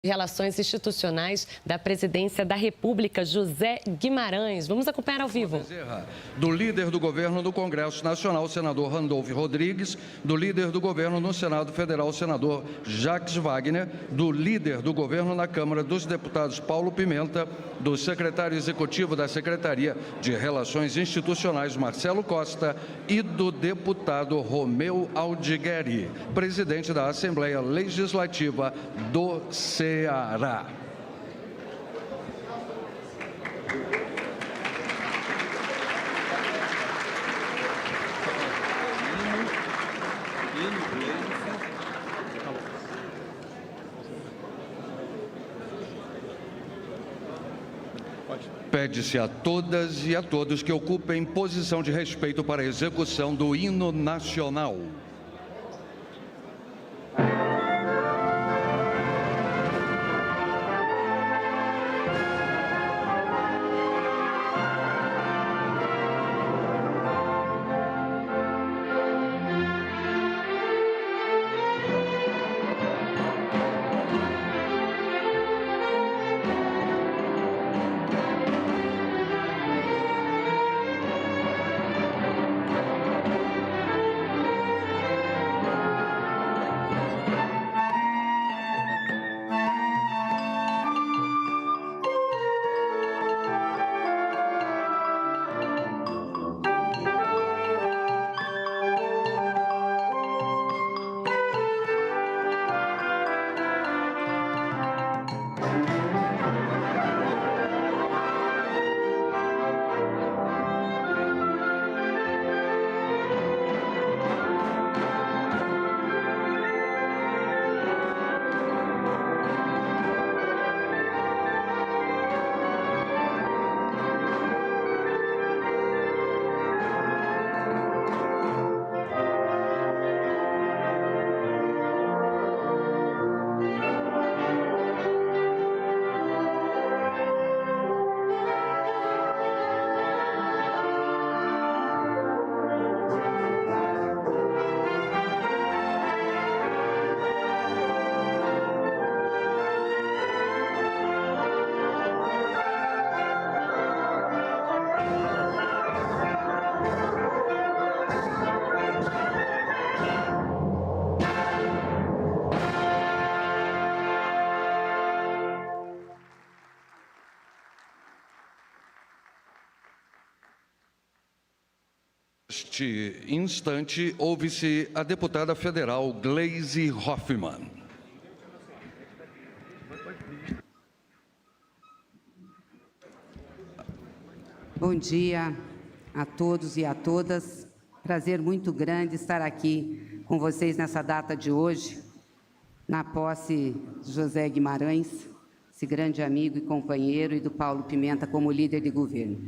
Relações Institucionais da Presidência da República, José Guimarães. Vamos acompanhar ao vivo. Do líder do governo do Congresso Nacional, senador Randolfo Rodrigues, do líder do governo no Senado Federal, senador Jacques Wagner, do líder do governo na Câmara dos Deputados, Paulo Pimenta, do secretário executivo da Secretaria de Relações Institucionais, Marcelo Costa, e do deputado Romeu Aldigueri, presidente da Assembleia Legislativa do Ceará. Pede-se a todas e a todos que ocupem posição de respeito para a execução do hino nacional. Neste instante, ouve-se a deputada federal Gleisi Hoffmann. Bom dia a todos e a todas. Prazer muito grande estar aqui com vocês nessa data de hoje, na posse de José Guimarães, esse grande amigo e companheiro, e do Paulo Pimenta como líder de governo.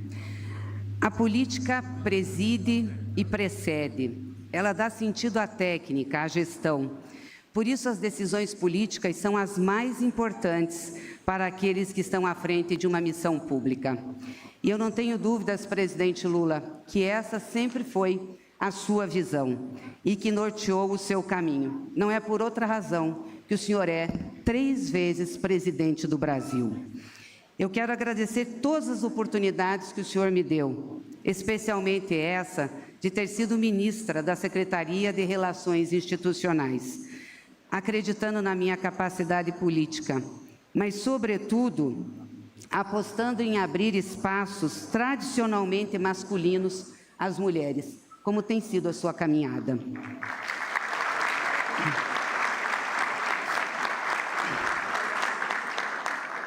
A política preside e precede. Ela dá sentido à técnica, à gestão. Por isso, as decisões políticas são as mais importantes para aqueles que estão à frente de uma missão pública. E eu não tenho dúvidas, presidente Lula, que essa sempre foi a sua visão e que norteou o seu caminho. Não é por outra razão que o senhor é 3 vezes presidente do Brasil. Eu quero agradecer todas as oportunidades que o senhor me deu, especialmente essa de ter sido ministra da Secretaria de Relações Institucionais, acreditando na minha capacidade política, mas, sobretudo, apostando em abrir espaços tradicionalmente masculinos às mulheres, como tem sido a sua caminhada.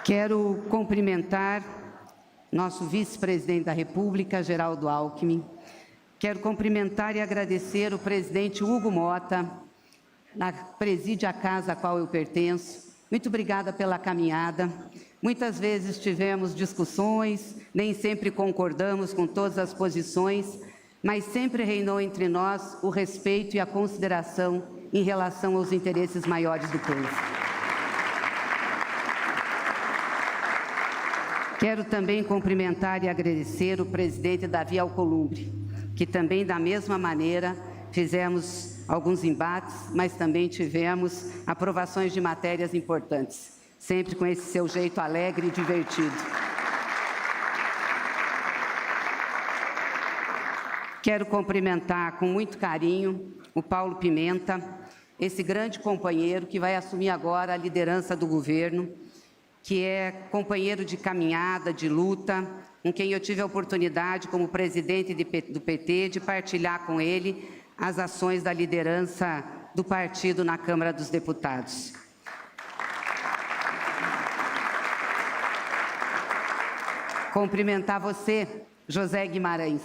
Quero cumprimentar nosso vice-presidente da República, Geraldo Alckmin. Quero cumprimentar e agradecer o presidente Hugo Motta, preside a casa a qual eu pertenço. Muito obrigada pela caminhada. Muitas vezes tivemos discussões, nem sempre concordamos com todas as posições, mas sempre reinou entre nós o respeito e a consideração em relação aos interesses maiores do povo. Quero também cumprimentar e agradecer o presidente Davi Alcolumbre, que também, da mesma maneira, fizemos alguns embates, mas também tivemos aprovações de matérias importantes. sempre com esse seu jeito alegre e divertido. Quero cumprimentar com muito carinho o Paulo Pimenta, esse grande companheiro que vai assumir agora a liderança do governo, que é companheiro de caminhada, de luta, com quem eu tive a oportunidade, como presidente do PT, de partilhar com ele as ações da liderança do partido na Câmara dos Deputados. Cumprimentar você, José Guimarães,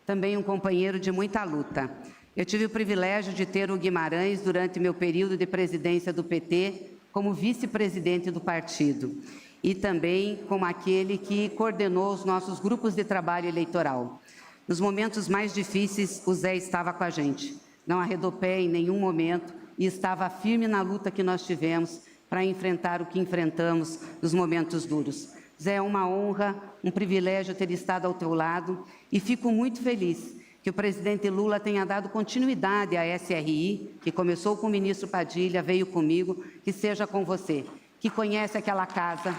também um companheiro de muita luta. Eu tive o privilégio de ter o Guimarães durante meu período de presidência do PT como vice-presidente do partido e também como aquele que coordenou os nossos grupos de trabalho eleitoral. Nos momentos mais difíceis, o Zé estava com a gente, não arredou pé em nenhum momento e estava firme na luta que nós tivemos para enfrentar o que enfrentamos nos momentos duros. Zé, é uma honra, um privilégio ter estado ao teu lado e fico muito feliz que o presidente Lula tenha dado continuidade à SRI, que começou com o ministro Padilha, veio comigo, que seja com você, que conhece aquela casa,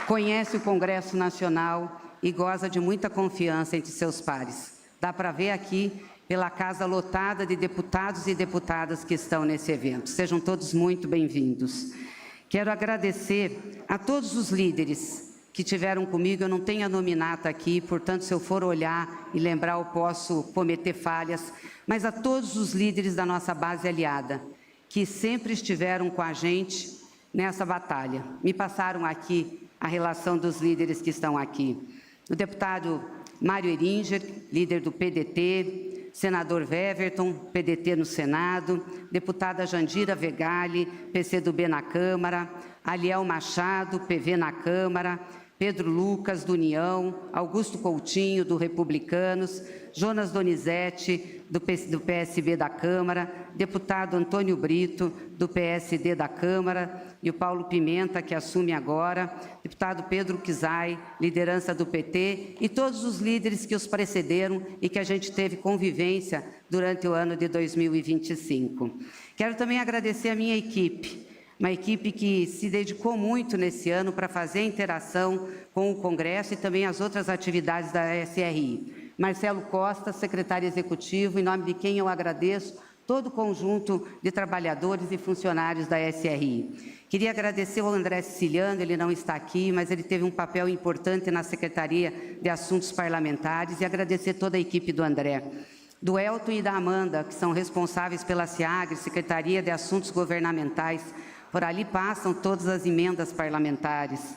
conhece o Congresso Nacional e goza de muita confiança entre seus pares. Dá para ver aqui pela casa lotada de deputados e deputadas que estão nesse evento. Sejam todos muito bem-vindos. Quero agradecer a todos os líderes que tiveram comigo. Eu não tenho a nominata aqui, portanto, se eu for olhar e lembrar, eu posso cometer falhas, mas a todos os líderes da nossa base aliada, que sempre estiveram com a gente nessa batalha. Me passaram aqui a relação dos líderes que estão aqui. O deputado Mário Eringer, líder do PDT, senador Weverton, PDT no Senado, deputada Jandira Vegali, PCdoB na Câmara, Aliel Machado, PV na Câmara, Pedro Lucas, do União, Augusto Coutinho, do Republicanos, Jonas Donizete, do PSB da Câmara, deputado Antônio Brito, do PSD da Câmara, e o Paulo Pimenta, que assume agora, deputado Pedro Kizai, liderança do PT, e todos os líderes que os precederam e que a gente teve convivência durante o ano de 2025. Quero também agradecer a minha equipe, uma equipe que se dedicou muito nesse ano para fazer a interação com o Congresso e também as outras atividades da SRI. Marcelo Costa, secretário executivo, em nome de quem eu agradeço todo o conjunto de trabalhadores e funcionários da SRI. Queria agradecer ao André Siciliano, ele não está aqui, mas ele teve um papel importante na Secretaria de Assuntos Parlamentares, e agradecer toda a equipe do André. Do Elton e da Amanda, que são responsáveis pela SEAGRE, Secretaria de Assuntos Governamentais. Por ali passam todas as emendas parlamentares.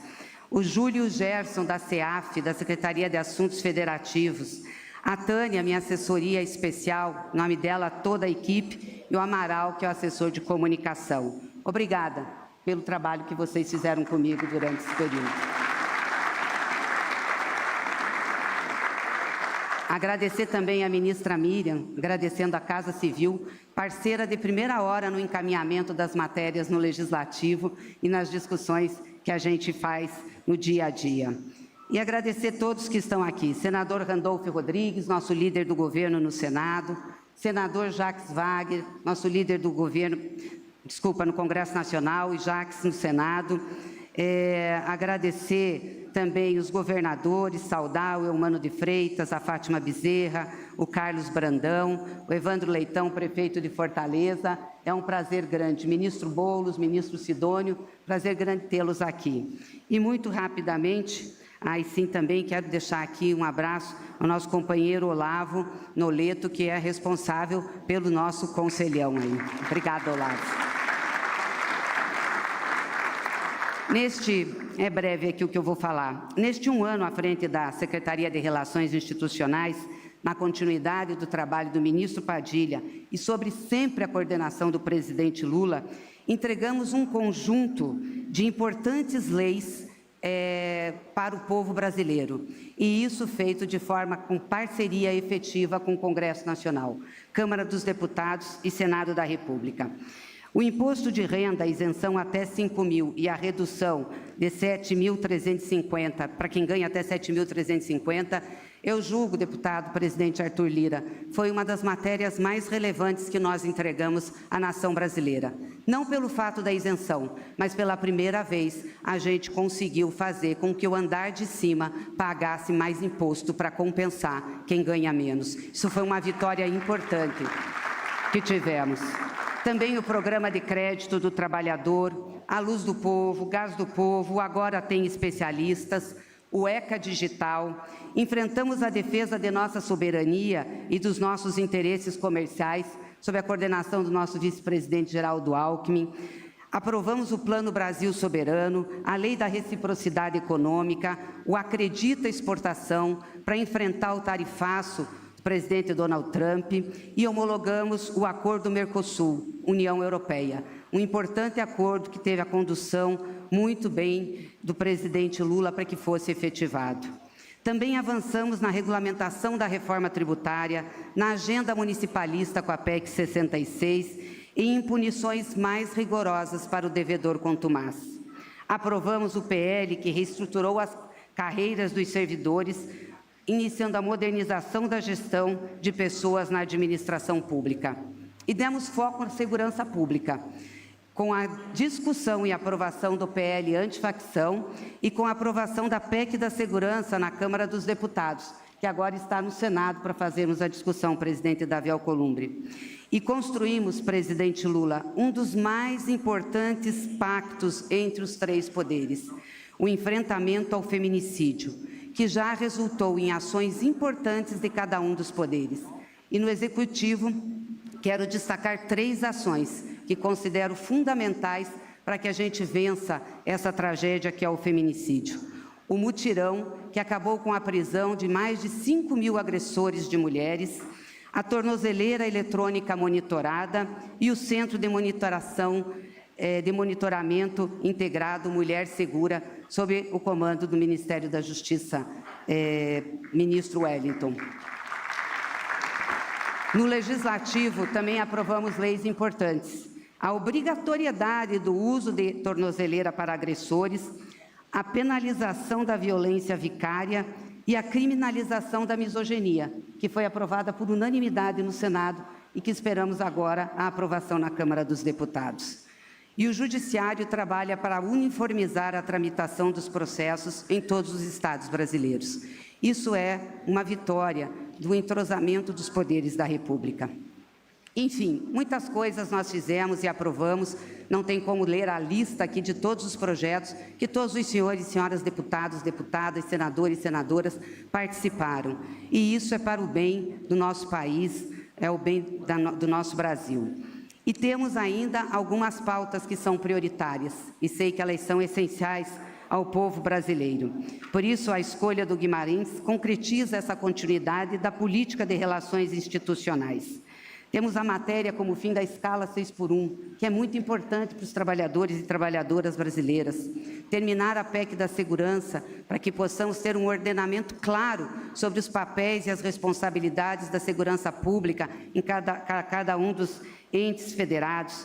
O Júlio e o Gerson, da SEAF, da Secretaria de Assuntos Federativos. A Tânia, minha assessoria especial, em nome dela, toda a equipe. E o Amaral, que é o assessor de comunicação. Obrigada pelo trabalho que vocês fizeram comigo durante esse período. Agradecer também a ministra Miriam, agradecendo a Casa Civil, parceira de primeira hora no encaminhamento das matérias no Legislativo e nas discussões que a gente faz no dia a dia. E agradecer todos que estão aqui, senador Randolfo Rodrigues, nosso líder do governo no Senado, senador Jacques Wagner, nosso líder do governo, no Congresso Nacional, e Jacques no Senado. Agradecer também os governadores, saudar o Eumano de Freitas, a Fátima Bezerra, o Carlos Brandão, o Evandro Leitão, prefeito de Fortaleza. É um prazer grande. Ministro Boulos, ministro Sidônio, prazer grande tê-los aqui. E muito rapidamente, aí sim também quero deixar aqui um abraço ao nosso companheiro Olavo Noleto, que é responsável pelo nosso conselhão aí. Obrigada, Olavo. É breve aqui o que eu vou falar. Neste um ano à frente da Secretaria de Relações Institucionais, na continuidade do trabalho do ministro Padilha e sobre sempre a coordenação do presidente Lula, entregamos um conjunto de importantes leis para o povo brasileiro. E isso feito de forma com parceria efetiva com o Congresso Nacional, Câmara dos Deputados e Senado da República. O imposto de renda, a isenção até 5.000 e a redução de 7.350 para quem ganha até 7.350 Eu julgo, deputado presidente Arthur Lira, foi uma das matérias mais relevantes que nós entregamos à nação brasileira. Não pelo fato da isenção, mas pela primeira vez a gente conseguiu fazer com que o andar de cima pagasse mais imposto para compensar quem ganha menos. Isso foi uma vitória importante que tivemos. Também o programa de crédito do trabalhador, a Luz do Povo, Gás do Povo, agora tem especialistas, o ECA Digital. Enfrentamos a defesa de nossa soberania e dos nossos interesses comerciais, sob a coordenação do nosso vice-presidente Geraldo Alckmin. Aprovamos o Plano Brasil Soberano, a Lei da Reciprocidade Econômica, o Acredita Exportação, para enfrentar o tarifaço do presidente Donald Trump, e homologamos o Acordo Mercosul, União Europeia, um importante acordo que teve a condução muito bem do presidente Lula para que fosse efetivado. Também avançamos na regulamentação da reforma tributária, na agenda municipalista com a PEC 66 e em punições mais rigorosas para o devedor contumaz. Aprovamos o PL que reestruturou as carreiras dos servidores, iniciando a modernização da gestão de pessoas na administração pública. E demos foco na segurança pública, com a discussão e aprovação do PL antifacção e com a aprovação da PEC da Segurança na Câmara dos Deputados, que agora está no Senado para fazermos a discussão, presidente Davi Alcolumbre. E construímos, presidente Lula, um dos mais importantes pactos entre os três poderes, o enfrentamento ao feminicídio, que já resultou em ações importantes de cada um dos poderes. E no Executivo, quero destacar 3 ações que considero fundamentais para que a gente vença essa tragédia que é o feminicídio. O mutirão, que acabou com a prisão de mais de 5.000 agressores de mulheres, a tornozeleira eletrônica monitorada e o Centro de Monitoramento Integrado Mulher Segura, sob o comando do Ministério da Justiça, ministro Wellington. No Legislativo, também aprovamos leis importantes. A obrigatoriedade do uso de tornozeleira para agressores, a penalização da violência vicária e a criminalização da misoginia, que foi aprovada por unanimidade no Senado e que esperamos agora a aprovação na Câmara dos Deputados. E o Judiciário trabalha para uniformizar a tramitação dos processos em todos os estados brasileiros. Isso é uma vitória do entrosamento dos poderes da República. Enfim, muitas coisas nós fizemos e aprovamos, não tem como ler a lista aqui de todos os projetos que todos os senhores e senhoras deputados, deputadas, senadores e senadoras participaram. E isso é para o bem do nosso país, é o bem do nosso Brasil. E temos ainda algumas pautas que são prioritárias, e sei que elas são essenciais ao povo brasileiro. Por isso, a escolha do Guimarães concretiza essa continuidade da política de relações institucionais. Temos a matéria como o fim da escala 6x1, que é muito importante para os trabalhadores e trabalhadoras brasileiras. Terminar a PEC da segurança, para que possamos ter um ordenamento claro sobre os papéis e as responsabilidades da segurança pública em cada um dos entes federados.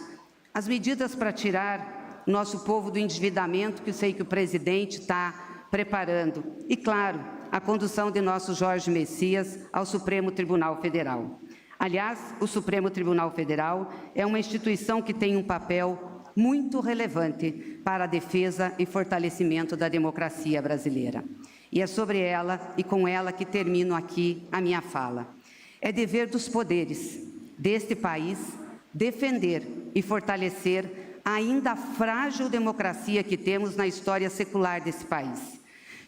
As medidas para tirar nosso povo do endividamento, que eu sei que o presidente está preparando. E, claro, a condução de nosso Jorge Messias ao Supremo Tribunal Federal. Aliás, o Supremo Tribunal Federal é uma instituição que tem um papel muito relevante para a defesa e fortalecimento da democracia brasileira. E é sobre ela e com ela que termino aqui a minha fala. É dever dos poderes deste país defender e fortalecer a ainda frágil democracia que temos na história secular desse país.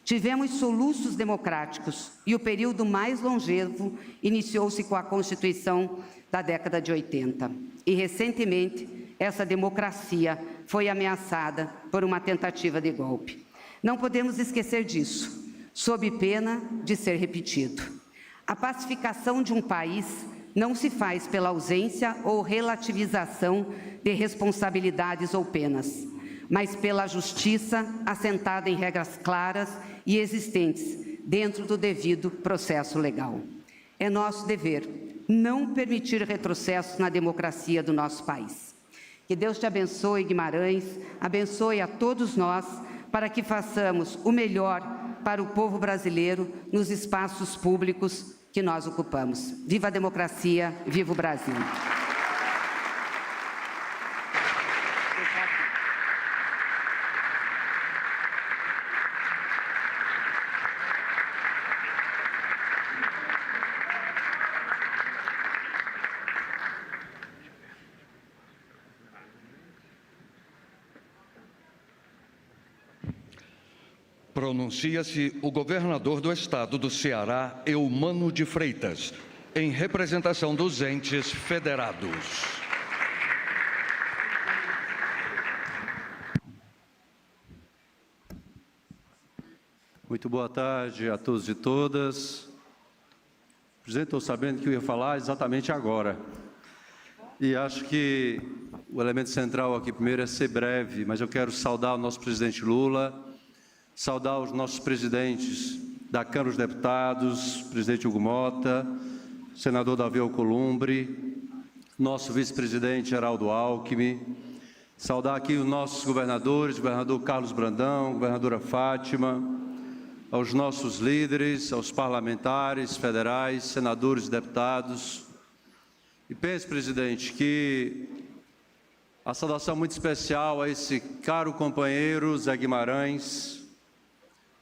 Tivemos soluços democráticos e o período mais longevo iniciou-se com a Constituição da década de 80. E, recentemente, essa democracia foi ameaçada por uma tentativa de golpe. Não podemos esquecer disso, sob pena de ser repetido. A pacificação de um país não se faz pela ausência ou relativização de responsabilidades ou penas, mas pela justiça assentada em regras claras e existentes dentro do devido processo legal. É nosso dever não permitir retrocessos na democracia do nosso país. Que Deus te abençoe, Guimarães, abençoe a todos nós, para que façamos o melhor para o povo brasileiro nos espaços públicos que nós ocupamos. Viva a democracia, viva o Brasil! Pronuncia-se o governador do estado do Ceará, Eumano de Freitas, em representação dos entes federados. Muito boa tarde a todos e todas. Presidente, estou sabendo que eu ia falar exatamente agora. E acho que o elemento central aqui primeiro é ser breve, mas eu quero saudar o nosso presidente Lula, saudar os nossos presidentes da Câmara dos Deputados, presidente Hugo Mota, senador Davi Alcolumbre, nosso vice-presidente Geraldo Alckmin, saudar aqui os nossos governadores, governador Carlos Brandão, governadora Fátima, aos nossos líderes, aos parlamentares federais, senadores e deputados. E pense, presidente, que a saudação muito especial a esse caro companheiro Zé Guimarães,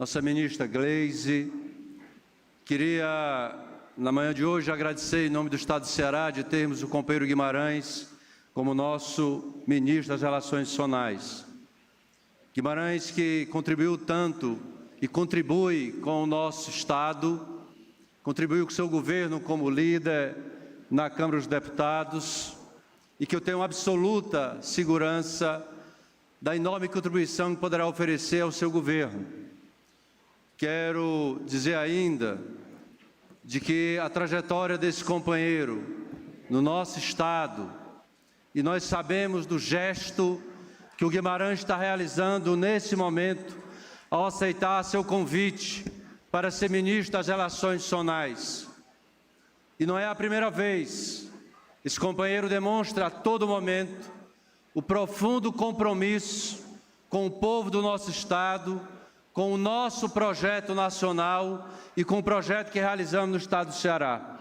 nossa ministra Gleisi. Queria, na manhã de hoje, agradecer em nome do Estado do Ceará de termos o companheiro Guimarães como nosso ministro das Relações Institucionais. Guimarães que contribuiu tanto e contribui com o nosso Estado, contribuiu com o seu governo como líder na Câmara dos Deputados e que eu tenho absoluta segurança da enorme contribuição que poderá oferecer ao seu governo. Quero dizer ainda de que a trajetória desse companheiro no nosso Estado, e nós sabemos do gesto que o Guimarães está realizando nesse momento, ao aceitar seu convite para ser ministro das Relações Institucionais. E não é a primeira vez. Esse companheiro demonstra a todo momento o profundo compromisso com o povo do nosso Estado, com o nosso projeto nacional e com o projeto que realizamos no Estado do Ceará.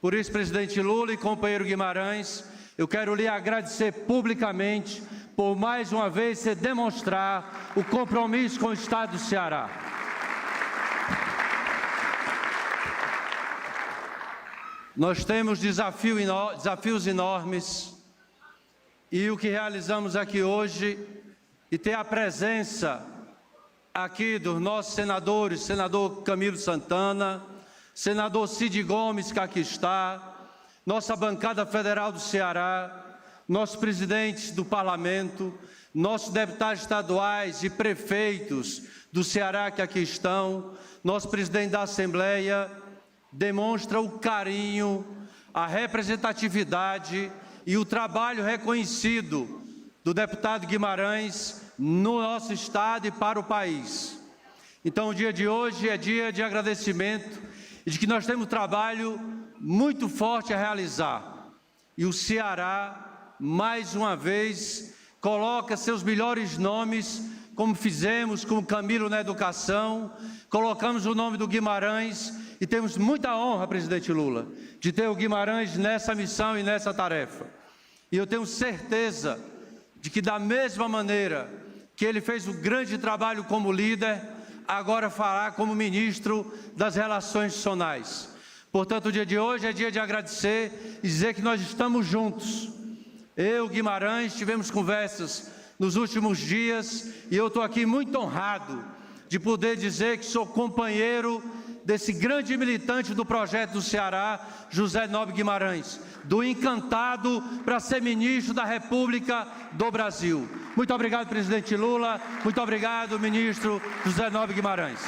Por isso, presidente Lula e companheiro Guimarães, eu quero lhe agradecer publicamente por mais uma vez você demonstrar o compromisso com o Estado do Ceará. Nós temos desafios enormes e o que realizamos aqui hoje e ter a presença aqui dos nossos senadores, senador Camilo Santana, senador Cid Gomes, que aqui está, nossa bancada federal do Ceará, nossos presidentes do parlamento, nossos deputados estaduais e prefeitos do Ceará que aqui estão, nosso presidente da Assembleia, demonstra o carinho, a representatividade e o trabalho reconhecido do deputado Guimarães no nosso Estado e para o país. Então, o dia de hoje é dia de agradecimento e de que nós temos um trabalho muito forte a realizar. E o Ceará, mais uma vez, coloca seus melhores nomes, como fizemos com o Camilo na educação, colocamos o nome do Guimarães e temos muita honra, presidente Lula, de ter o Guimarães nessa missão e nessa tarefa. E eu tenho certeza de que, da mesma maneira que ele fez um grande trabalho como líder, agora fará como ministro das Relações Institucionais. Portanto, o dia de hoje é dia de agradecer e dizer que nós estamos juntos. Eu, Guimarães, tivemos conversas nos últimos dias e eu estou aqui muito honrado de poder dizer que sou companheiro desse grande militante do projeto do Ceará, José Nobre Guimarães, do encantado para ser ministro da República do Brasil. Muito obrigado, presidente Lula. Muito obrigado, ministro José Nobre Guimarães.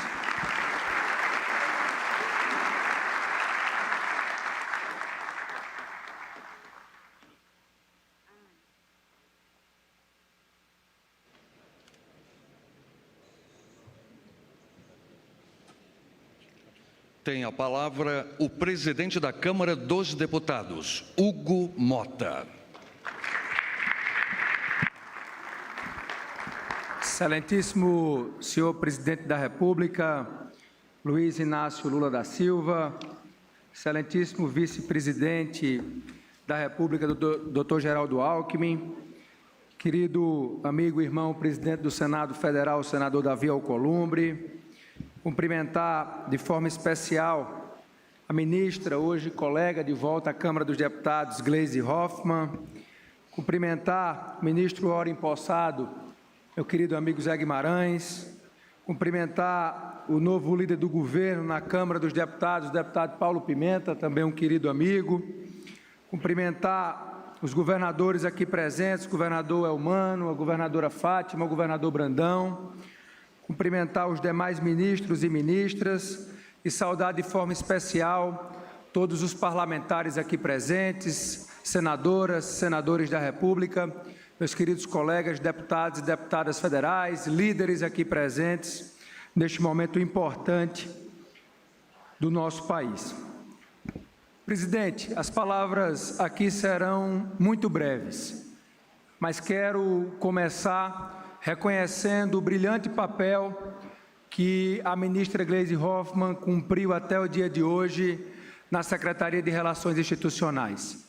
Tem a palavra o presidente da Câmara dos Deputados, Hugo Mota. Excelentíssimo senhor presidente da República, Luiz Inácio Lula da Silva, excelentíssimo vice-presidente da República, Dr. Geraldo Alckmin, querido amigo e irmão presidente do Senado Federal, o senador Davi Alcolumbre, cumprimentar de forma especial a ministra, hoje colega de volta à Câmara dos Deputados, Gleisi Hoffmann, cumprimentar o ministro ora empossado, meu querido amigo Zé Guimarães, cumprimentar o novo líder do governo na Câmara dos Deputados, o deputado Paulo Pimenta, também um querido amigo, cumprimentar os governadores aqui presentes, o governador Elmano, a governadora Fátima, o governador Brandão, cumprimentar os demais ministros e ministras e saudar de forma especial todos os parlamentares aqui presentes, senadoras, senadores da República, meus queridos colegas, deputados e deputadas federais, líderes aqui presentes, neste momento importante do nosso país. Presidente, as palavras aqui serão muito breves, mas quero começar reconhecendo o brilhante papel que a ministra Gleisi Hoffmann cumpriu até o dia de hoje na Secretaria de Relações Institucionais.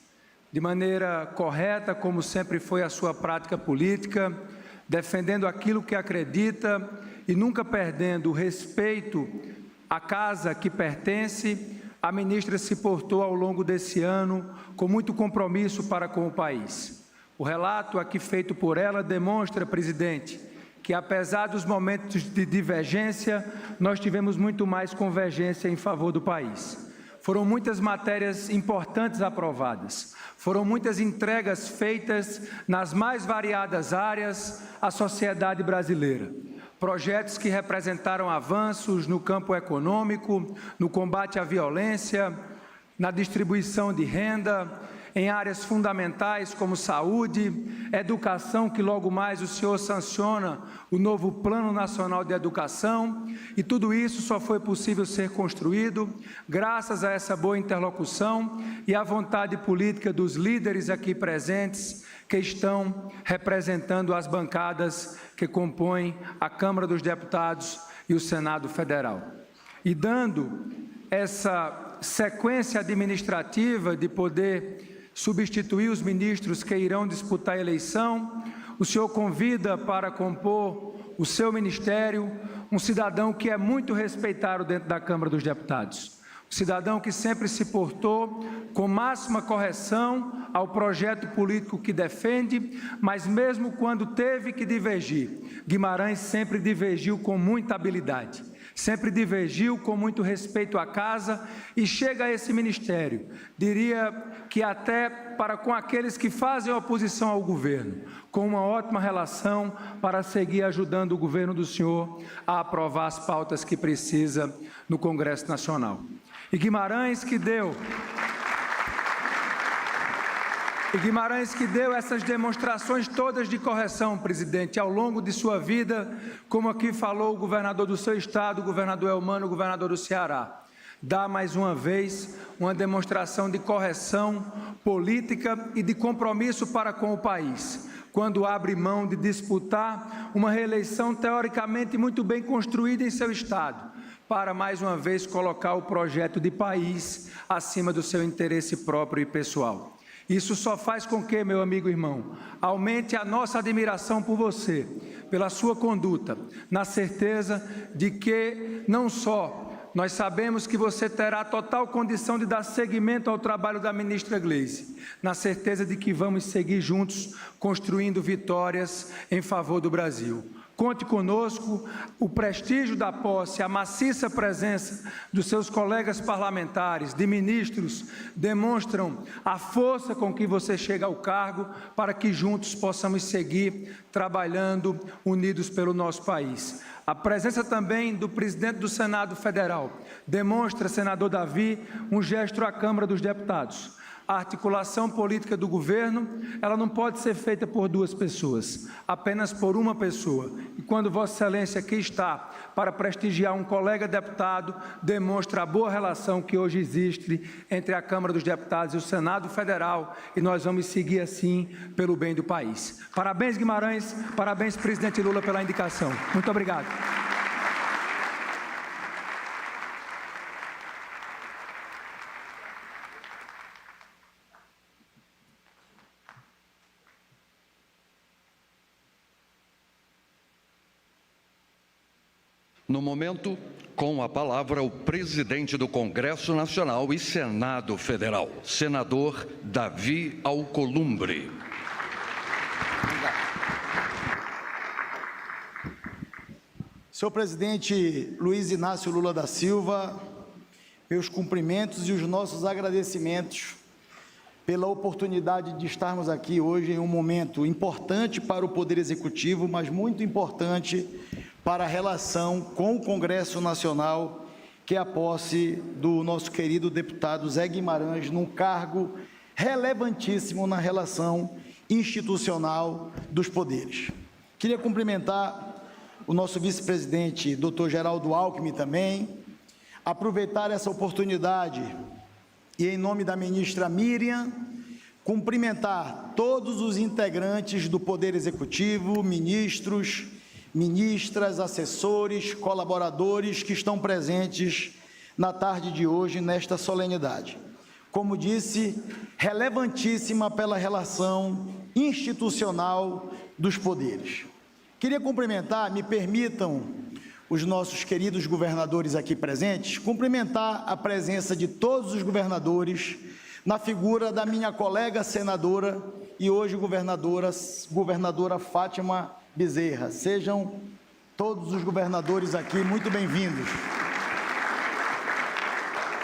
De maneira correta, como sempre foi a sua prática política, defendendo aquilo que acredita e nunca perdendo o respeito à casa que pertence, a ministra se portou ao longo desse ano com muito compromisso para com o país. O relato aqui feito por ela demonstra, presidente, que apesar dos momentos de divergência, nós tivemos muito mais convergência em favor do país. Foram muitas matérias importantes aprovadas, foram muitas entregas feitas nas mais variadas áreas à sociedade brasileira. Projetos que representaram avanços no campo econômico, no combate à violência, na distribuição de renda, em áreas fundamentais como saúde, educação, que logo mais o senhor sanciona o novo Plano Nacional de Educação, e tudo isso só foi possível ser construído graças a essa boa interlocução e à vontade política dos líderes aqui presentes, que estão representando as bancadas que compõem a Câmara dos Deputados e o Senado Federal. E dando essa sequência administrativa de poder substituir os ministros que irão disputar a eleição, o senhor convida para compor o seu ministério um cidadão que é muito respeitado dentro da Câmara dos Deputados. Um cidadão que sempre se portou com máxima correção ao projeto político que defende, mas mesmo quando teve que divergir, Guimarães sempre divergiu com muita habilidade, sempre divergiu com muito respeito à casa e chega a esse ministério, diria que até para com aqueles que fazem oposição ao governo, com uma ótima relação para seguir ajudando o governo do senhor a aprovar as pautas que precisa no Congresso Nacional. E Guimarães que deu essas demonstrações todas de correção, presidente, ao longo de sua vida, como aqui falou o governador do seu estado, o governador Elmano, o governador do Ceará. Dá mais uma vez uma demonstração de correção política e de compromisso para com o país, quando abre mão de disputar uma reeleição teoricamente muito bem construída em seu estado, para mais uma vez colocar o projeto de país acima do seu interesse próprio e pessoal. Isso só faz com que, meu amigo e irmão, aumente a nossa admiração por você, pela sua conduta, na certeza de que não só nós sabemos que você terá total condição de dar seguimento ao trabalho da ministra Gleisi, na certeza de que vamos seguir juntos construindo vitórias em favor do Brasil. Conte conosco, o prestígio da posse, a maciça presença dos seus colegas parlamentares, de ministros, demonstram a força com que você chega ao cargo para que juntos possamos seguir trabalhando unidos pelo nosso país. A presença também do presidente do Senado Federal demonstra, senador Davi, um gesto à Câmara dos Deputados. A articulação política do governo, ela não pode ser feita por duas pessoas, apenas por uma pessoa. E quando Vossa Excelência aqui está para prestigiar um colega deputado, demonstra a boa relação que hoje existe entre a Câmara dos Deputados e o Senado Federal, e nós vamos seguir assim pelo bem do país. Parabéns, Guimarães, parabéns, presidente Lula, pela indicação. Muito obrigado. No momento, com a palavra, o presidente do Congresso Nacional e Senado Federal, senador Davi Alcolumbre. Senhor presidente Luiz Inácio Lula da Silva, meus cumprimentos e os nossos agradecimentos pela oportunidade de estarmos aqui hoje em um momento importante para o Poder Executivo, mas muito importante para a relação com o Congresso Nacional, que é a posse do nosso querido deputado Zé Guimarães, num cargo relevantíssimo na relação institucional dos poderes. Queria cumprimentar o nosso vice-presidente, doutor Geraldo Alckmin, também, aproveitar essa oportunidade e, em nome da ministra Miriam, cumprimentar todos os integrantes do Poder Executivo, ministros, ministras, assessores, colaboradores que estão presentes na tarde de hoje, nesta solenidade. Como disse, relevantíssima pela relação institucional dos poderes. Queria cumprimentar, me permitam, os nossos queridos governadores aqui presentes, cumprimentar a presença de todos os governadores na figura da minha colega senadora e hoje governadora Fátima Bezerra. Sejam todos os governadores aqui muito bem-vindos.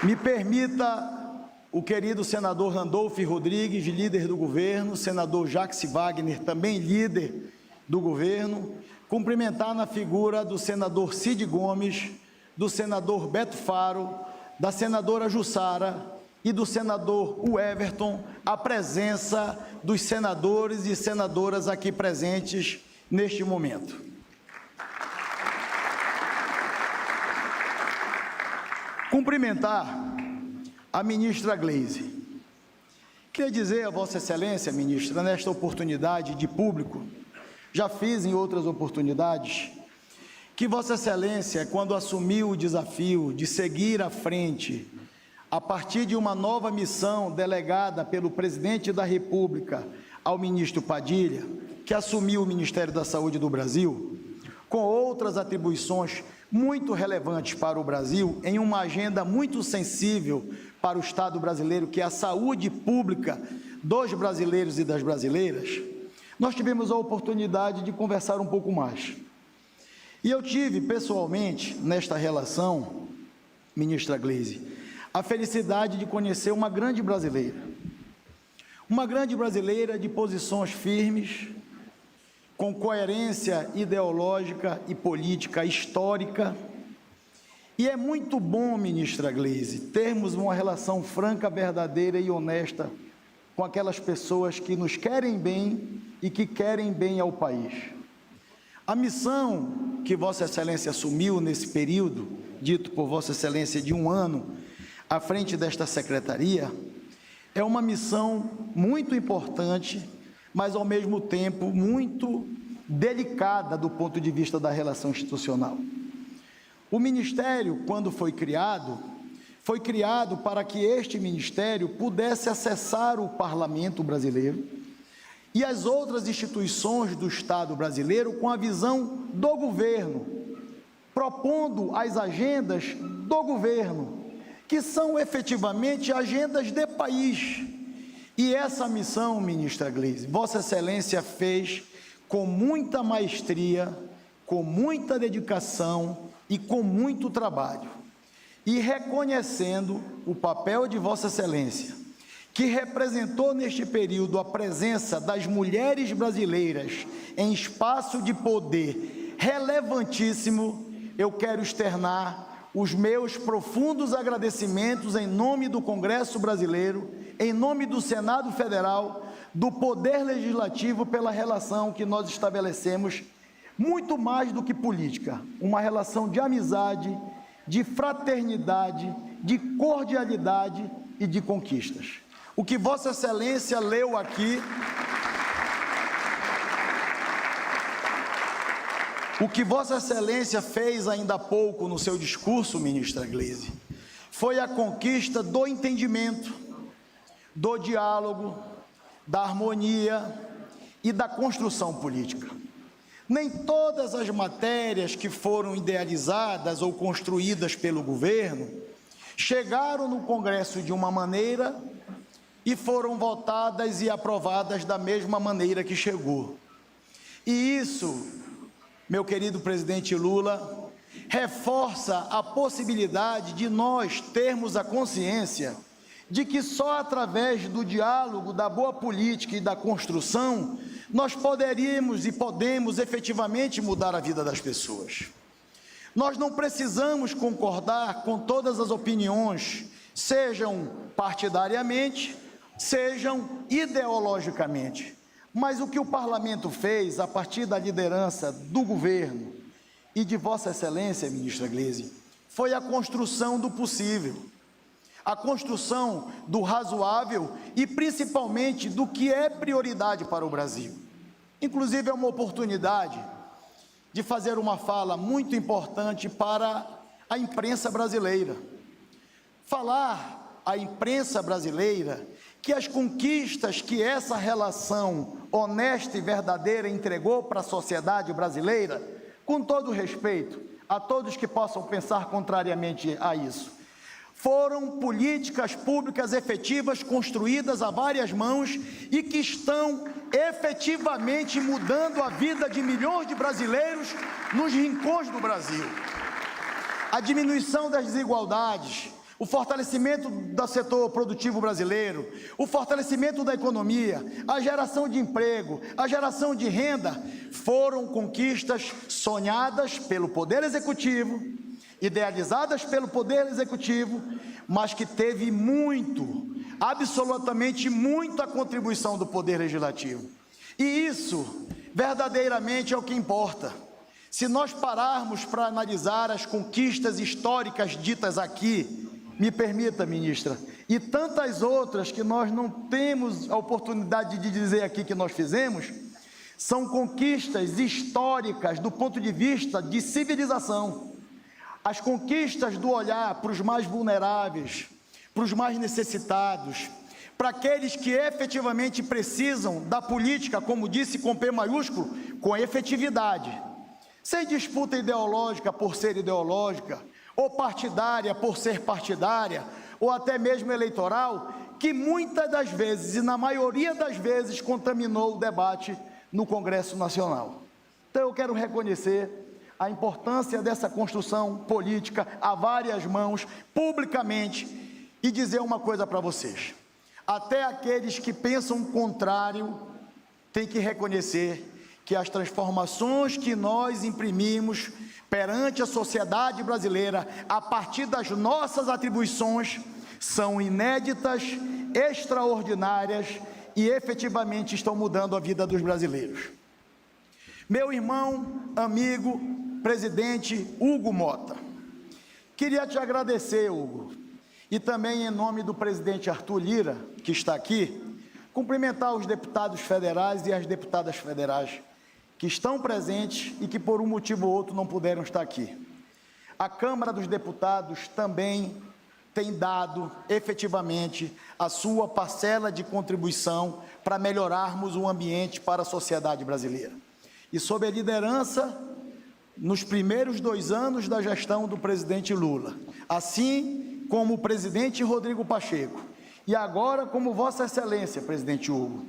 Me permita o querido senador Randolph Rodrigues, líder do governo, senador Jacques Wagner, também líder do governo, cumprimentar na figura do senador Cid Gomes, do senador Beto Faro, da senadora Jussara e do senador Everton, a presença dos senadores e senadoras aqui presentes neste momento. Cumprimentar a ministra Gleisi. Queria dizer a Vossa Excelência, ministra, nesta oportunidade de público, já fiz em outras oportunidades, que Vossa Excelência, quando assumiu o desafio de seguir à frente, a partir de uma nova missão delegada pelo presidente da República ao ministro Padilha, que assumiu o Ministério da Saúde do Brasil, com outras atribuições muito relevantes para o Brasil, em uma agenda muito sensível para o Estado brasileiro, que é a saúde pública dos brasileiros e das brasileiras, nós tivemos a oportunidade de conversar um pouco mais. E eu tive, pessoalmente, nesta relação, ministra Gleisi, a felicidade de conhecer uma grande brasileira de posições firmes, com coerência ideológica e política histórica. E é muito bom, ministra Gleisi, termos uma relação franca, verdadeira e honesta com aquelas pessoas que nos querem bem e que querem bem ao país. A missão que Vossa Excelência assumiu nesse período, dito por Vossa Excelência de 1 ano, à frente desta secretaria, é uma missão muito importante, mas ao mesmo tempo muito delicada do ponto de vista da relação institucional. O Ministério, quando foi criado para que este Ministério pudesse acessar o Parlamento brasileiro e as outras instituições do Estado brasileiro com a visão do governo, propondo as agendas do governo, que são efetivamente agendas de país. E essa missão, ministra Gleisi, Vossa Excelência fez com muita maestria, com muita dedicação e com muito trabalho. E reconhecendo o papel de Vossa Excelência, que representou neste período a presença das mulheres brasileiras em espaço de poder relevantíssimo, eu quero externar os meus profundos agradecimentos em nome do Congresso Brasileiro, em nome do Senado Federal, do Poder Legislativo, pela relação que nós estabelecemos, muito mais do que política, uma relação de amizade, de fraternidade, de cordialidade e de conquistas. O que Vossa Excelência leu aqui, o que Vossa Excelência fez ainda há pouco no seu discurso, ministra Gleisi, foi a conquista do entendimento, do diálogo, da harmonia e da construção política. Nem todas as matérias que foram idealizadas ou construídas pelo governo chegaram no Congresso de uma maneira e foram votadas e aprovadas da mesma maneira que chegou. E isso, meu querido presidente Lula, reforça a possibilidade de nós termos a consciência de que só através do diálogo, da boa política e da construção, nós poderíamos e podemos efetivamente mudar a vida das pessoas. Nós não precisamos concordar com todas as opiniões, sejam partidariamente, sejam ideologicamente. Mas o que o parlamento fez, a partir da liderança do governo e de Vossa Excelência, ministra Gleisi, foi a construção do possível, a construção do razoável e principalmente do que é prioridade para o Brasil. Inclusive é uma oportunidade de fazer uma fala muito importante para a imprensa brasileira. Falar à imprensa brasileira que as conquistas que essa relação honesta e verdadeira entregou para a sociedade brasileira, com todo respeito a todos que possam pensar contrariamente a isso, foram políticas públicas efetivas construídas a várias mãos e que estão efetivamente mudando a vida de milhões de brasileiros nos rincões do Brasil. A diminuição das desigualdades, o fortalecimento do setor produtivo brasileiro, o fortalecimento da economia, a geração de emprego, a geração de renda, foram conquistas sonhadas pelo Poder Executivo, idealizadas pelo Poder Executivo, mas que teve muito, absolutamente muita contribuição do Poder Legislativo. E isso, verdadeiramente, é o que importa. Se nós pararmos para analisar as conquistas históricas ditas aqui, me permita, ministra, e tantas outras que nós não temos a oportunidade de dizer aqui que nós fizemos, são conquistas históricas do ponto de vista de civilização. As conquistas do olhar para os mais vulneráveis, para os mais necessitados, para aqueles que efetivamente precisam da política, como disse com P maiúsculo, com efetividade, sem disputa ideológica por ser ideológica, ou partidária por ser partidária, ou até mesmo eleitoral, que muitas das vezes, e na maioria das vezes, contaminou o debate no Congresso Nacional. Então eu quero reconhecer a importância dessa construção política a várias mãos, publicamente, e dizer uma coisa para vocês. Até aqueles que pensam o contrário têm que reconhecer que as transformações que nós imprimimos perante a sociedade brasileira, a partir das nossas atribuições, são inéditas, extraordinárias e efetivamente estão mudando a vida dos brasileiros. Meu irmão, amigo, presidente Hugo Mota, queria te agradecer, Hugo, e também em nome do presidente Arthur Lira, que está aqui, cumprimentar os deputados federais e as deputadas federais que estão presentes e que por um motivo ou outro não puderam estar aqui. A Câmara dos Deputados também tem dado efetivamente a sua parcela de contribuição para melhorarmos o ambiente para a sociedade brasileira. E sob a liderança, nos primeiros 2 anos da gestão do presidente Lula, assim como o presidente Rodrigo Pacheco, e agora como Vossa Excelência, presidente Hugo,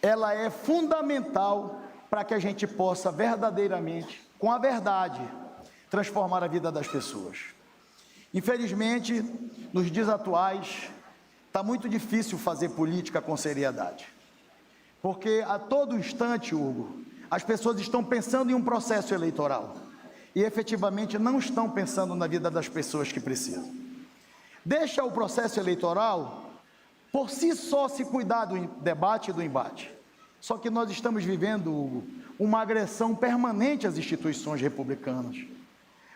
ela é fundamental para que a gente possa verdadeiramente, com a verdade, transformar a vida das pessoas. Infelizmente, nos dias atuais, está muito difícil fazer política com seriedade, porque a todo instante, Hugo, as pessoas estão pensando em um processo eleitoral e efetivamente não estão pensando na vida das pessoas que precisam. Deixa o processo eleitoral por si só se cuidar do debate e do embate. Só que nós estamos vivendo, Hugo, uma agressão permanente às instituições republicanas.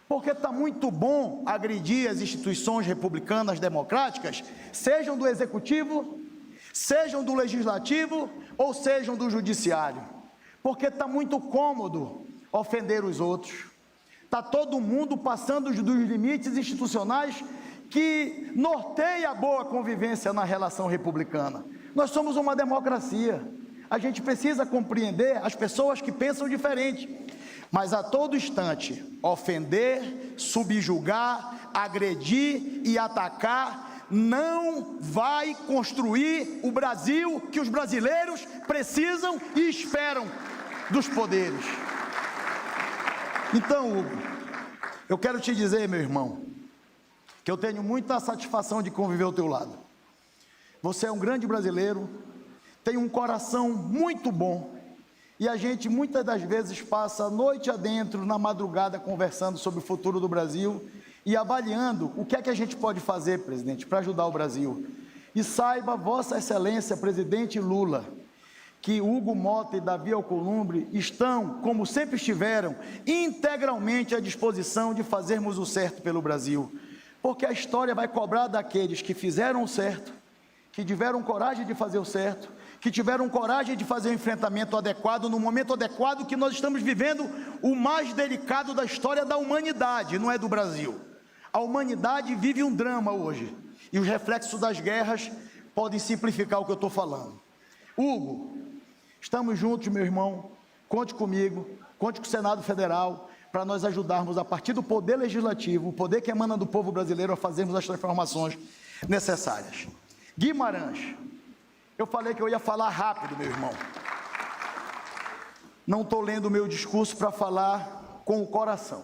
Porque está muito bom agredir as instituições republicanas democráticas, sejam do Executivo, sejam do Legislativo ou sejam do Judiciário. Porque está muito cômodo ofender os outros. Está todo mundo passando dos limites institucionais que norteia a boa convivência na relação republicana. Nós somos uma democracia. A gente precisa compreender as pessoas que pensam diferente. mas a todo instante ofender, subjugar, agredir e atacar não vai construir o Brasil que os brasileiros precisam e esperam dos poderes. Então, Hugo, eu quero te dizer, meu irmão, que eu tenho muita satisfação de conviver ao teu lado. Você é um grande brasileiro, tem um coração muito bom, e a gente muitas das vezes passa a noite adentro, na madrugada, conversando sobre o futuro do Brasil e avaliando o que é que a gente pode fazer, presidente, para ajudar o Brasil. E saiba, Vossa Excelência, presidente Lula, que Hugo Mota e Davi Alcolumbre estão, como sempre estiveram, integralmente à disposição de fazermos o certo pelo Brasil, porque a história vai cobrar daqueles que fizeram o certo, que tiveram coragem de fazer o certo, que tiveram coragem de fazer o enfrentamento adequado, no momento adequado que nós estamos vivendo, o mais delicado da história da humanidade, não é do Brasil. A humanidade vive um drama hoje, e os reflexos das guerras podem simplificar o que eu estou falando. Hugo, estamos juntos, meu irmão, conte comigo, conte com o Senado Federal, para nós ajudarmos, a partir do poder legislativo, o poder que emana do povo brasileiro, a fazermos as transformações necessárias. Guimarães, eu falei que eu ia falar rápido, meu irmão. Não estou lendo o meu discurso para falar com o coração.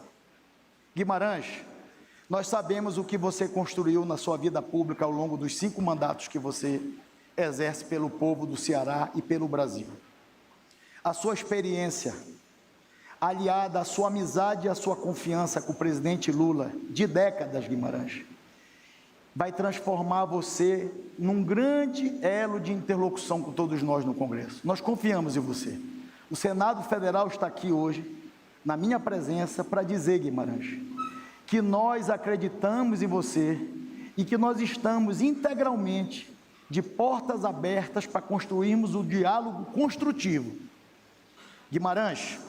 Guimarães, nós sabemos o que você construiu na sua vida pública ao longo dos 5 mandatos que você exerce pelo povo do Ceará e pelo Brasil. A sua experiência, aliada à sua amizade e à sua confiança com o presidente Lula, de décadas, Guimarães, vai transformar você num grande elo de interlocução com todos nós no Congresso. Nós confiamos em você. O Senado Federal está aqui hoje, na minha presença, para dizer, Guimarães, que nós acreditamos em você e que nós estamos integralmente de portas abertas para construirmos o diálogo construtivo. Guimarães,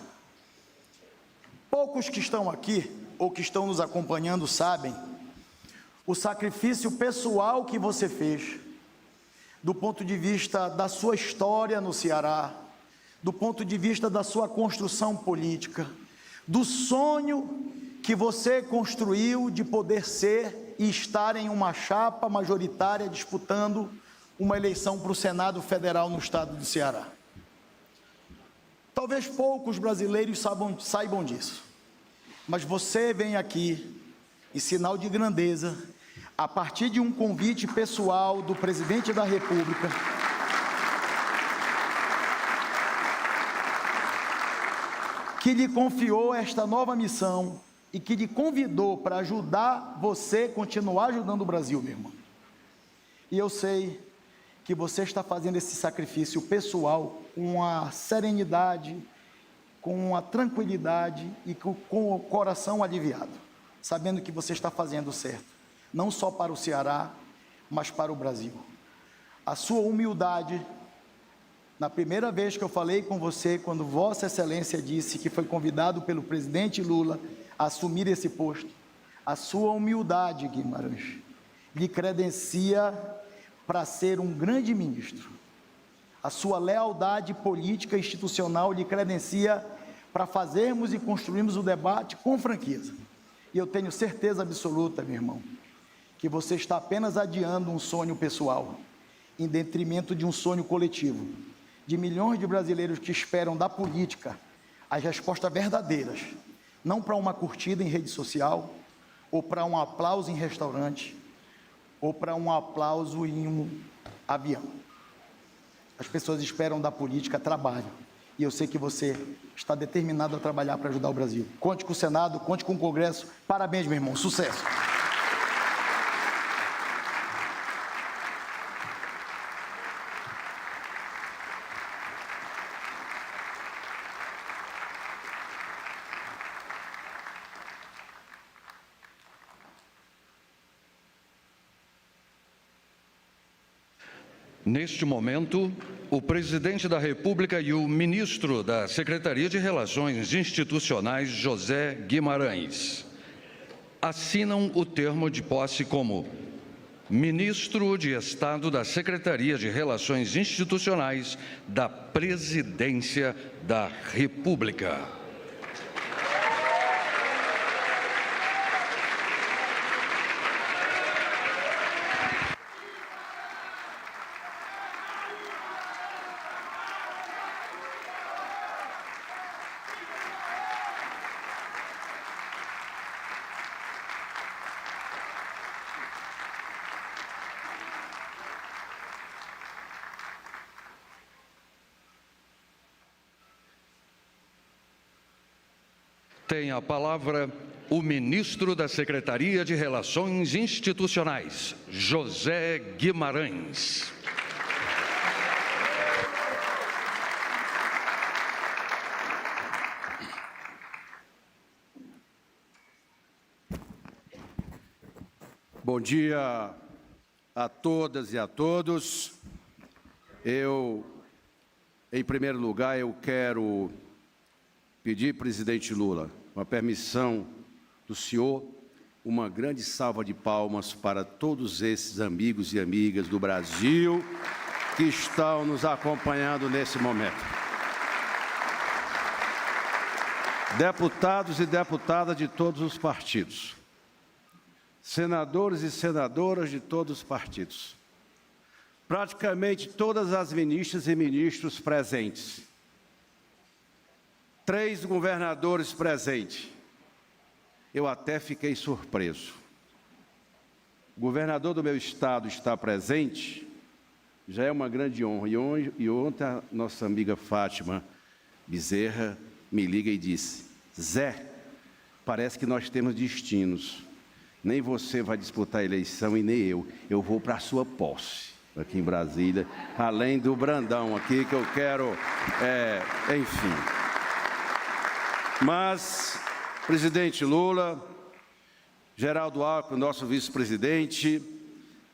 poucos que estão aqui ou que estão nos acompanhando sabem o sacrifício pessoal que você fez, do ponto de vista da sua história no Ceará, do ponto de vista da sua construção política, do sonho que você construiu de poder ser e estar em uma chapa majoritária disputando uma eleição para o Senado Federal no estado do Ceará. Talvez poucos brasileiros saibam disso, mas você vem aqui em sinal de grandeza, a partir de um convite pessoal do presidente da República, que lhe confiou esta nova missão e que lhe convidou para ajudar você a continuar ajudando o Brasil, meu irmão. E eu sei que você está fazendo esse sacrifício pessoal com a serenidade, com a tranquilidade e com o coração aliviado, sabendo que você está fazendo o certo, não só para o Ceará, mas para o Brasil. A sua humildade, na primeira vez que eu falei com você, quando Vossa Excelência disse que foi convidado pelo presidente Lula a assumir esse posto, a sua humildade, Guimarães, lhe credencia para ser um grande ministro. A sua lealdade política e institucional lhe credencia para fazermos e construirmos o debate com franqueza. E eu tenho certeza absoluta, meu irmão, que você está apenas adiando um sonho pessoal, em detrimento de um sonho coletivo, de milhões de brasileiros que esperam da política as respostas verdadeiras, não para uma curtida em rede social, ou para um aplauso em restaurante, ou para um aplauso em um avião. As pessoas esperam da política trabalho, e eu sei que você está determinado a trabalhar para ajudar o Brasil. Conte com o Senado, conte com o Congresso. Parabéns, meu irmão. Sucesso! Neste momento, o presidente da República e o ministro da Secretaria de Relações Institucionais, José Guimarães, assinam o termo de posse como ministro de Estado da Secretaria de Relações Institucionais da Presidência da República. Tem a palavra o ministro da Secretaria de Relações Institucionais, José Guimarães. Bom dia a todas e a todos. Em primeiro lugar, eu quero pedir, presidente Lula, com a permissão do senhor, uma grande salva de palmas para todos esses amigos e amigas do Brasil que estão nos acompanhando nesse momento. Deputados e deputadas de todos os partidos, senadores e senadoras de todos os partidos, praticamente todas as ministras e ministros presentes, 3 governadores presentes. Eu até fiquei surpreso. O governador do meu estado está presente, já é uma grande honra. E ontem a nossa amiga Fátima Bezerra me liga e disse: Zé, parece que nós temos destinos. Nem você vai disputar a eleição e nem eu. Eu vou para a sua posse, aqui em Brasília, além do Brandão aqui, que eu quero, enfim. Mas, presidente Lula, Geraldo Alckmin, nosso vice-presidente,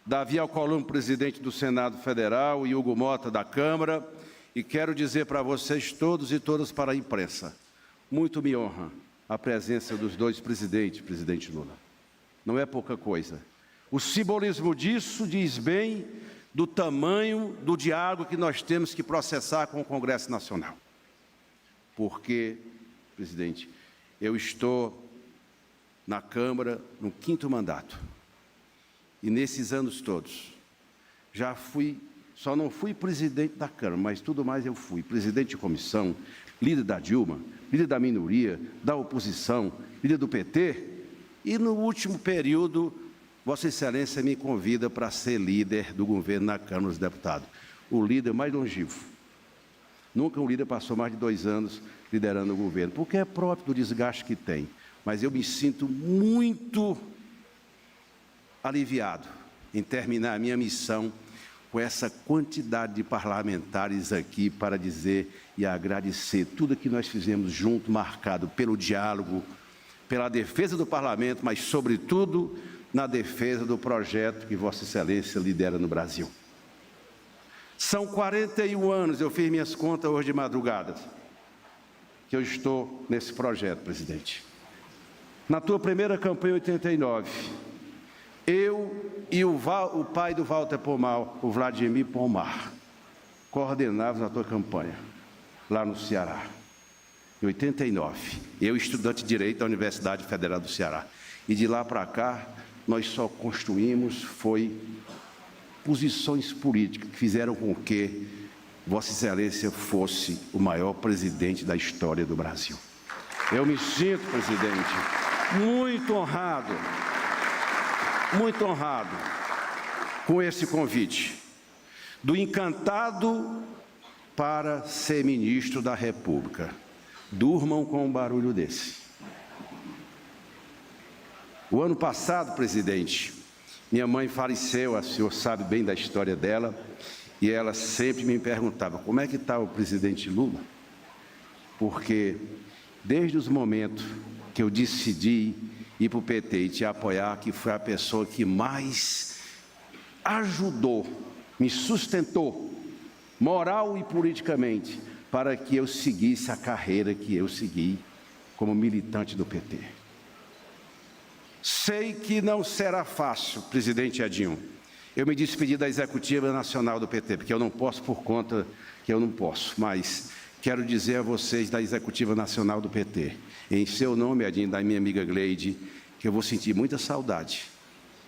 Davi Alcolumbre, presidente do Senado Federal, e Hugo Mota, da Câmara, e quero dizer para vocês todos e todas, para a imprensa, muito me honra a presença dos 2 presidentes, presidente Lula. Não é pouca coisa. O simbolismo disso diz bem do tamanho do diálogo que nós temos que processar com o Congresso Nacional. Porque, presidente, eu estou na Câmara no 5º mandato. E nesses anos todos, só não fui presidente da Câmara, mas tudo mais eu fui. Presidente de comissão, líder da Dilma, líder da minoria, da oposição, líder do PT. E no último período, Vossa Excelência me convida para ser líder do governo na Câmara dos Deputados. O líder mais longevo. Nunca um líder passou mais de 2 anos liderando o governo, porque é próprio do desgaste que tem. Mas eu me sinto muito aliviado em terminar a minha missão com essa quantidade de parlamentares aqui para dizer e agradecer tudo que nós fizemos junto, marcado pelo diálogo, pela defesa do parlamento, mas, sobretudo, na defesa do projeto que Vossa Excelência lidera no Brasil. São 41 anos, eu fiz minhas contas hoje de madrugada, que eu estou nesse projeto, presidente. Na tua primeira campanha, em 89, eu e o pai do Walter Pomar, o Vladimir Pomar, coordenávamos a tua campanha, lá no Ceará. Em 89, eu estudante de Direito da Universidade Federal do Ceará. E de lá para cá, nós só construímos posições políticas que fizeram com que Vossa Excelência fosse o maior presidente da história do Brasil. Eu me sinto, presidente, muito honrado com esse convite. Do encantado para ser ministro da República. Durmam com um barulho desse. O ano passado, presidente, minha mãe faleceu, o senhor sabe bem da história dela, e ela sempre me perguntava, como é que está o presidente Lula? Porque desde os momentos que eu decidi ir para o PT e te apoiar, que foi a pessoa que mais ajudou, me sustentou, moral e politicamente, para que eu seguisse a carreira que eu segui como militante do PT. Sei que não será fácil, presidente Edinho, eu me despedi da Executiva Nacional do PT, porque eu não posso por conta que eu não posso, mas quero dizer a vocês da Executiva Nacional do PT, em seu nome, Edinho, da minha amiga Gleide, que eu vou sentir muita saudade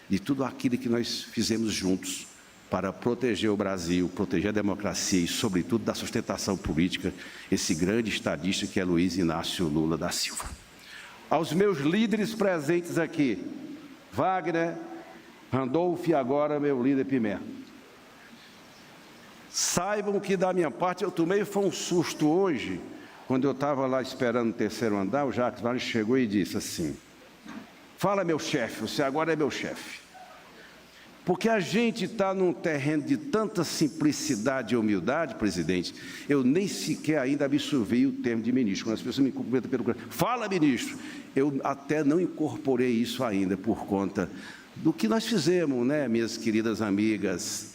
de tudo aquilo que nós fizemos juntos para proteger o Brasil, proteger a democracia e, sobretudo, da sustentação política, esse grande estadista que é Luiz Inácio Lula da Silva. Aos meus líderes presentes aqui, Wagner, Randolph e agora meu líder Pimenta. Saibam que, da minha parte, eu tomei um susto hoje quando eu estava lá esperando no terceiro andar, o Jacques Wagner chegou e disse assim: fala, meu chefe, você agora é meu chefe. Porque a gente está num terreno de tanta simplicidade e humildade, presidente, eu nem sequer ainda absorvi o termo de ministro. Quando as pessoas me cumprimentam pelo fala, ministro, eu até não incorporei isso ainda por conta do que nós fizemos, né, minhas queridas amigas,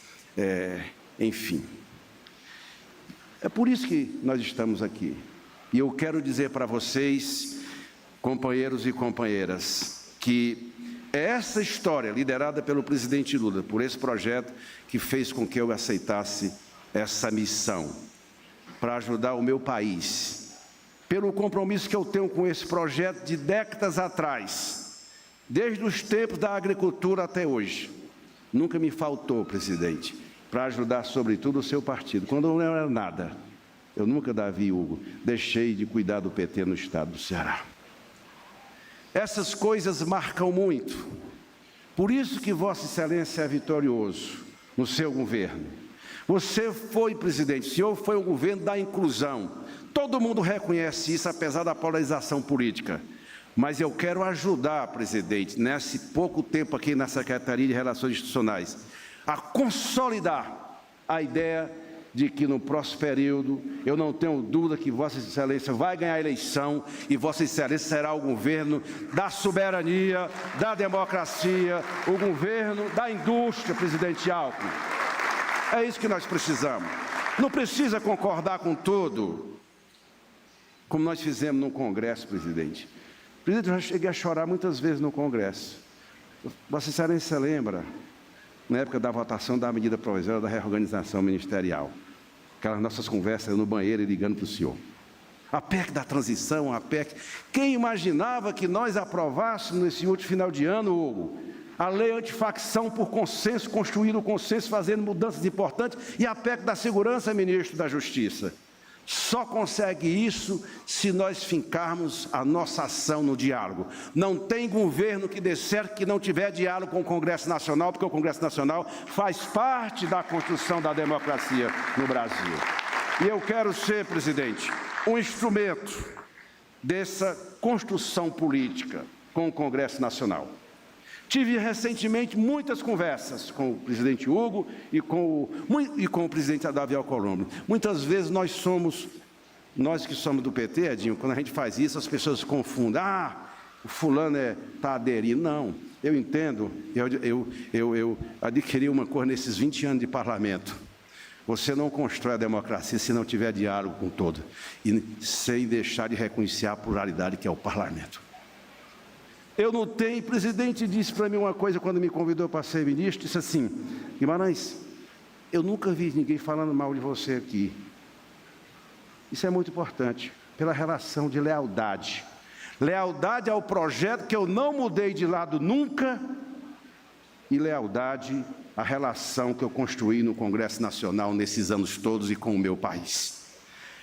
enfim. É por isso que nós estamos aqui. E eu quero dizer para vocês, companheiros e companheiras, que é essa história, liderada pelo presidente Lula, por esse projeto, que fez com que eu aceitasse essa missão, para ajudar o meu país, pelo compromisso que eu tenho com esse projeto de décadas atrás, desde os tempos da agricultura até hoje. Nunca me faltou, presidente, para ajudar, sobretudo, o seu partido. Quando eu não era nada, eu nunca, Davi Hugo, deixei de cuidar do PT no estado do Ceará. Essas coisas marcam muito. Por isso que Vossa Excelência é vitorioso no seu governo. Você foi, presidente, o senhor foi o governo da inclusão. Todo mundo reconhece isso, apesar da polarização política. Mas eu quero ajudar, presidente, nesse pouco tempo aqui na Secretaria de Relações Institucionais, a consolidar a ideia de que no próximo período, eu não tenho dúvida que Vossa Excelência vai ganhar a eleição e Vossa Excelência será o governo da soberania, da democracia, o governo da indústria, presidente Alckmin. É isso que nós precisamos. Não precisa concordar com tudo, como nós fizemos no Congresso, presidente. Presidente, eu já cheguei a chorar muitas vezes no Congresso. Vossa Excelência lembra, na época da votação da medida provisória da reorganização ministerial, aquelas nossas conversas no banheiro e ligando para o senhor. A PEC da transição, a PEC... Quem imaginava que nós aprovássemos nesse último final de ano, Hugo, a lei antifacção por consenso, construindo o consenso, fazendo mudanças importantes, e a PEC da segurança, ministro da Justiça. Só consegue isso se nós fincarmos a nossa ação no diálogo. Não tem governo que dê certo que não tiver diálogo com o Congresso Nacional, porque o Congresso Nacional faz parte da construção da democracia no Brasil. E eu quero ser, presidente, um instrumento dessa construção política com o Congresso Nacional. Tive recentemente muitas conversas com o presidente Hugo e com o presidente Davi Alcolumbre. Muitas vezes nós que somos do PT, Edinho, quando a gente faz isso, as pessoas confundem. O fulano está aderindo. Não, eu entendo, eu adquiri uma coisa nesses 20 anos de parlamento. Você não constrói a democracia se não tiver diálogo com todo, e sem deixar de reconhecer a pluralidade que é o parlamento. Eu não tenho, o presidente disse para mim uma coisa quando me convidou para ser ministro, disse assim: Guimarães, eu nunca vi ninguém falando mal de você aqui. Isso é muito importante, pela relação de lealdade. Lealdade ao projeto que eu não mudei de lado nunca, e lealdade à relação que eu construí no Congresso Nacional nesses anos todos e com o meu país.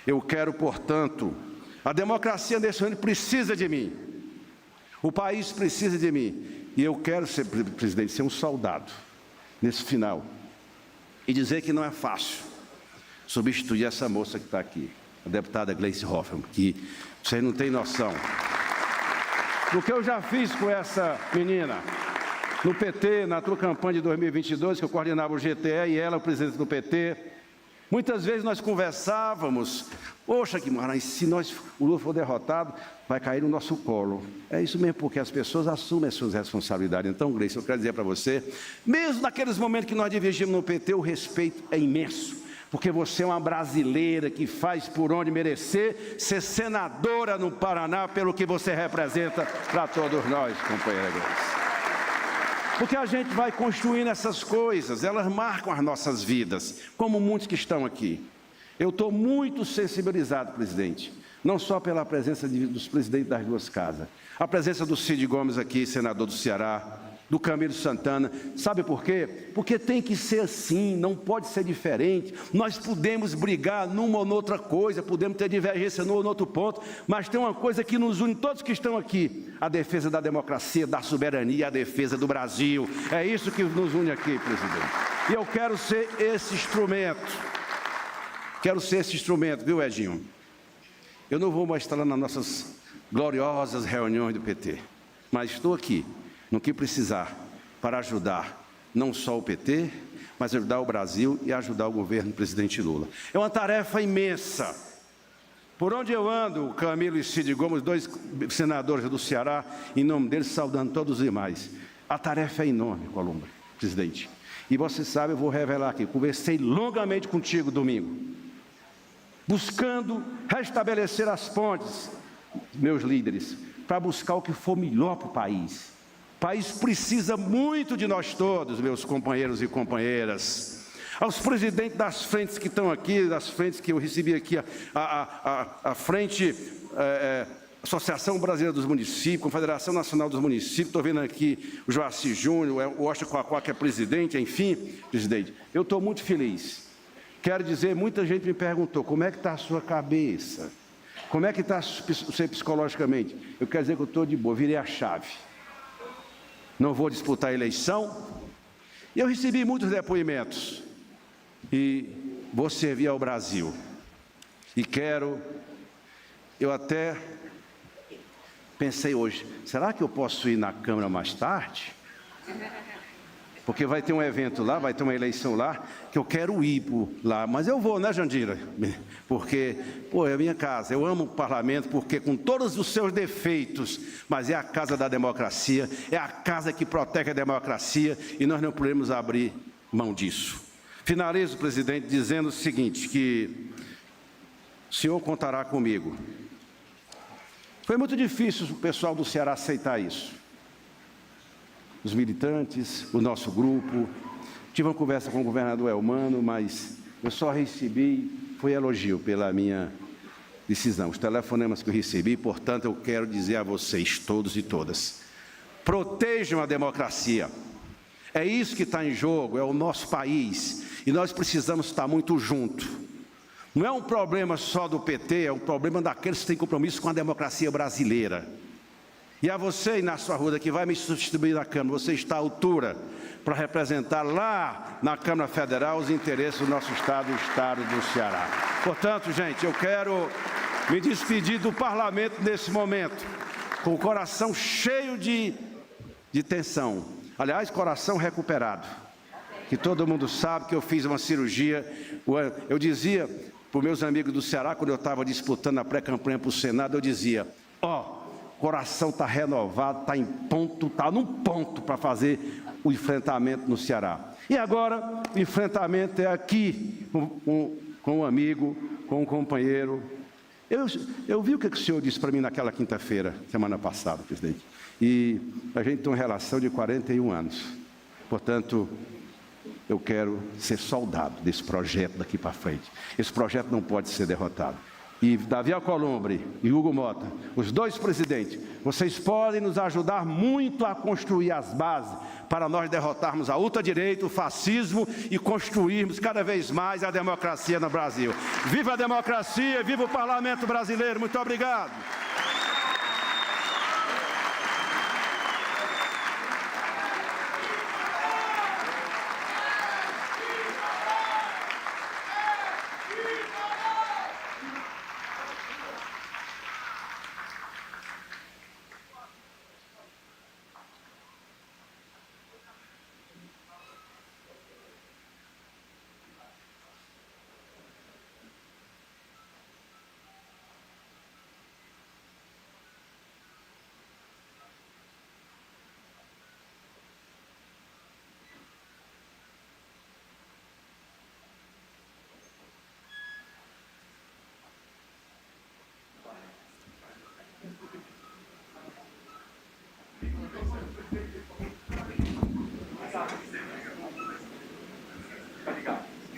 Eu quero, portanto, a democracia nesse ano precisa de mim. O país precisa de mim, e eu quero ser, presidente, ser um soldado nesse final, e dizer que não é fácil substituir essa moça que está aqui, a deputada Gleice Hoffmann, que vocês não têm noção do que eu já fiz com essa menina, no PT, na tua campanha de 2022, que eu coordenava o GTE, e ela, o presidente do PT. Muitas vezes nós conversávamos: poxa, Guimarães, se o Lula for derrotado, vai cair no nosso colo. É isso mesmo, porque as pessoas assumem as suas responsabilidades. Então, Gleice, eu quero dizer para você, mesmo naqueles momentos que nós divergimos no PT, o respeito é imenso, porque você é uma brasileira que faz por onde merecer ser senadora no Paraná, pelo que você representa para todos nós, companheira Gleice. Porque a gente vai construindo essas coisas, elas marcam as nossas vidas, como muitos que estão aqui. Eu estou muito sensibilizado, presidente, não só pela presença dos presidentes das duas casas, a presença do Cid Gomes aqui, senador do Ceará, do Camilo Santana. Sabe por quê? Porque tem que ser assim, não pode ser diferente. Nós podemos brigar numa ou noutra coisa, podemos ter divergência num ou noutro ponto, mas tem uma coisa que nos une, todos que estão aqui: a defesa da democracia, da soberania, a defesa do Brasil. É isso que nos une aqui, presidente. E eu quero ser esse instrumento. Quero ser esse instrumento, viu, Edinho? Eu não vou mais estar lá nas nossas gloriosas reuniões do PT, mas estou aqui, no que precisar, para ajudar não só o PT, mas ajudar o Brasil e ajudar o governo do presidente Lula. É uma tarefa imensa. Por onde eu ando, o Camilo e Cid Gomes, 2 senadores do Ceará, em nome deles, saudando todos os demais. A tarefa é enorme, Columbre, presidente. E você sabe, eu vou revelar aqui, conversei longamente contigo domingo, buscando restabelecer as pontes, meus líderes, para buscar o que for melhor para o país. O país precisa muito de nós todos, meus companheiros e companheiras. Aos presidentes das frentes que estão aqui, das frentes que eu recebi aqui, a frente Associação Brasileira dos Municípios, Confederação Nacional dos Municípios, estou vendo aqui o Joaci Júnior, o Oscar Coacó, que é presidente, enfim, presidente, eu estou muito feliz. Quero dizer, muita gente me perguntou, como é que está a sua cabeça? Como é que está você psicologicamente? Eu quero dizer que eu estou de boa, virei a chave. Não vou disputar a eleição. E eu recebi muitos depoimentos. E vou servir ao Brasil. E eu até pensei hoje, será que eu posso ir na Câmara mais tarde? Porque vai ter um evento lá, vai ter uma eleição lá, que eu quero ir lá. Mas eu vou, né, Jandira? Porque, é a minha casa. Eu amo o parlamento, porque com todos os seus defeitos, mas é a casa da democracia, é a casa que protege a democracia, e nós não podemos abrir mão disso. Finalizo, presidente, dizendo o seguinte, que o senhor contará comigo. Foi muito difícil o pessoal do Ceará aceitar isso. Os militantes, o nosso grupo. Tive uma conversa com o governador Elmano, mas eu só recebi, foi elogio pela minha decisão. Os telefonemas que eu recebi, portanto, eu quero dizer a vocês, todos e todas, protejam a democracia. É isso que está em jogo, é o nosso país, e nós precisamos estar muito juntos. Não é um problema só do PT, é um problema daqueles que têm compromisso com a democracia brasileira. E a você, na sua rua, que vai me substituir na Câmara, você está à altura para representar lá na Câmara Federal os interesses do nosso Estado, o Estado do Ceará. Portanto, gente, eu quero me despedir do Parlamento nesse momento, com o coração cheio de tensão. Aliás, coração recuperado. Que todo mundo sabe que eu fiz uma cirurgia. Eu dizia para os meus amigos do Ceará, quando eu estava disputando a pré-campanha para o Senado, eu dizia, coração está renovado, está em ponto, está num ponto para fazer o enfrentamento no Ceará. E agora, o enfrentamento é aqui, com um amigo, com um companheiro. Eu vi o que o senhor disse para mim naquela quinta-feira, semana passada, presidente. E a gente tem uma relação de 41 anos. Portanto, eu quero ser soldado desse projeto daqui para frente. Esse projeto não pode ser derrotado. E Davi Alcolumbre e Hugo Mota, os 2 presidentes, vocês podem nos ajudar muito a construir as bases para nós derrotarmos a ultradireita, o fascismo e construirmos cada vez mais a democracia no Brasil. Viva a democracia, viva o Parlamento brasileiro. Muito obrigado.